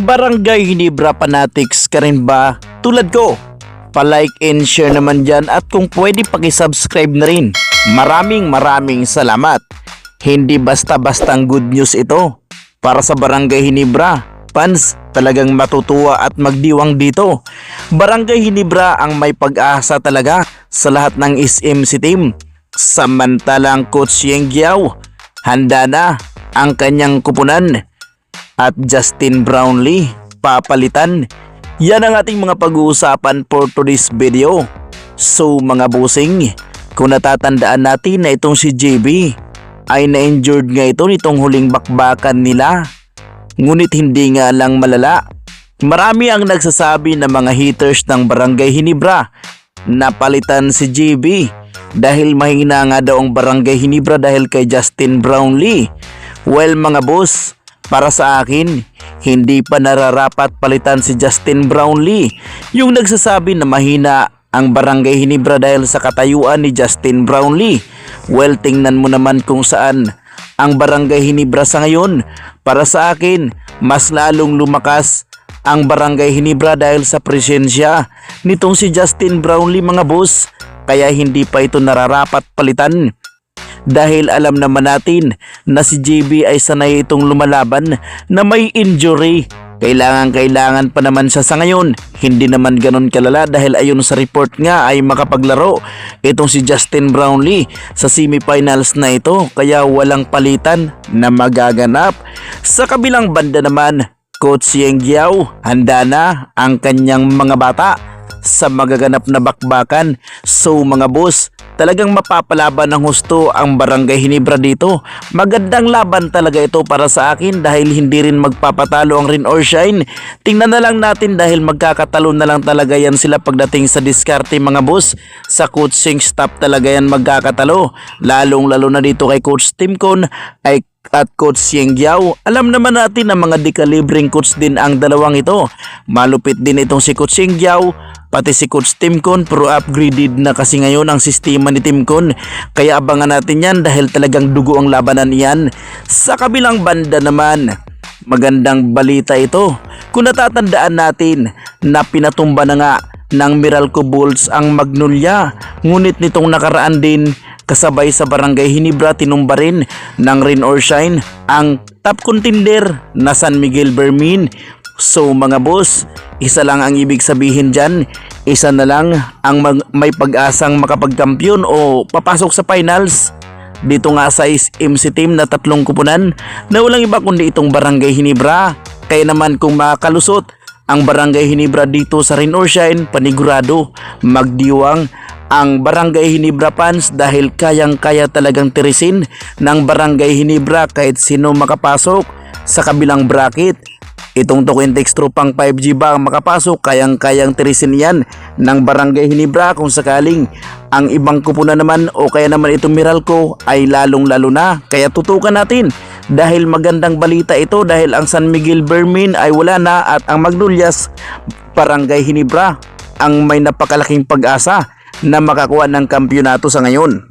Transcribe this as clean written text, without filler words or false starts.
Barangay Hinebra fanatics ka rin ba? Tulad ko, pa-like and share naman dyan at kung pwede paki-subscribe na rin. Maraming salamat. Hindi basta-bastang good news ito. Para sa Barangay Hinebra fans, talagang matutuwa at magdiwang dito. Barangay Hinebra ang may pag-asa talaga sa lahat ng SMC team. Samantalang Coach Yeng Guiao, handa na ang kanyang kupunan. At Justin Brownlee papalitan. Yan ang ating mga pag-uusapan for today's video. So mga busing, kung natatandaan natin na itong si JB ay na-injured nga ito nitong huling bakbakan nila. Ngunit hindi nga lang malala. Marami ang nagsasabi na mga haters ng Barangay Hinebra na palitan si JB dahil mahina nga daw ang Barangay Hinebra dahil kay Justin Brownlee. Well mga boss, para sa akin, hindi pa nararapat palitan si Justin Brownlee. Yung nagsasabi na mahina ang Barangay Hinebra dahil sa katayuan ni Justin Brownlee. Well, tingnan mo naman kung saan ang Barangay Hinebra sa ngayon. Para sa akin, mas lalong lumakas ang Barangay Hinebra dahil sa presensya nitong si Justin Brownlee mga boss. Kaya hindi pa ito nararapat palitan. Dahil alam naman natin na si JB ay sanay itong lumalaban na may injury. Kailangan pa naman siya sa ngayon. Hindi naman ganun kalala dahil ayon sa report nga ay makapaglaro itong si Justin Brownlee sa semifinals na ito. Kaya walang palitan na magaganap. Sa kabilang banda naman, Coach Yeng Guiao, handa na ang kanyang mga bata sa magaganap na bakbakan. So mga boss, talagang mapapalaban ng husto ang Barangay Hinebra dito. Magandang laban talaga ito para sa akin dahil hindi rin magpapatalo ang Rain or Shine. Tingnan na lang natin dahil magkakatalo na lang talaga yan sila pagdating sa diskarte mga boss. Sa coaching staff talaga yan magkakatalo. Lalong-lalo na dito kay Coach Timcon at Coach Yeng Guiao. Alam naman natin na mga dekalibreng coach din ang dalawang ito. Malupit din itong si Coach Yeng Guiao, pati si Coach Timcon, pero upgraded na kasi ngayon ang sistema ni Timcon. Kaya abangan natin yan dahil talagang dugo ang labanan yan. Sa kabilang banda naman, magandang balita ito. Kung natatandaan natin na pinatumba na nga ng Meralco Bulls ang Magnolia. Ngunit nitong nakaraan din, kasabay sa Barangay Hinebra, tinumba rin ng Rain or Shine ang top contender na San Miguel Bermin. So mga boss, isa lang ang ibig sabihin dyan. Isa na lang ang may pag-asang makapagkampiyon o papasok sa finals dito nga sa SMC team na tatlong kupunan na walang iba kundi itong Barangay Hinebra. Kaya naman kung makalusot ang Barangay Hinebra dito sa Rain or Shine, panigurado magdiwang ang Barangay Hinebra fans dahil kayang-kaya talagang tirisin ng Barangay Hinebra kahit sino makapasok sa kabilang bracket. Itong Tokentex Tropang 5G ba ang makapasok, kayang-kayang tirisin yan ng Barangay Hinebra. Kung sakaling ang ibang kupunan naman o kaya naman itong Meralco ay lalong-lalo na. Kaya tutukan natin dahil magandang balita ito dahil ang San Miguel Bermin ay wala na at ang Magnolias Barangay Hinebra ang may napakalaking pag-asa na makakuha ng kampyonato sa ngayon.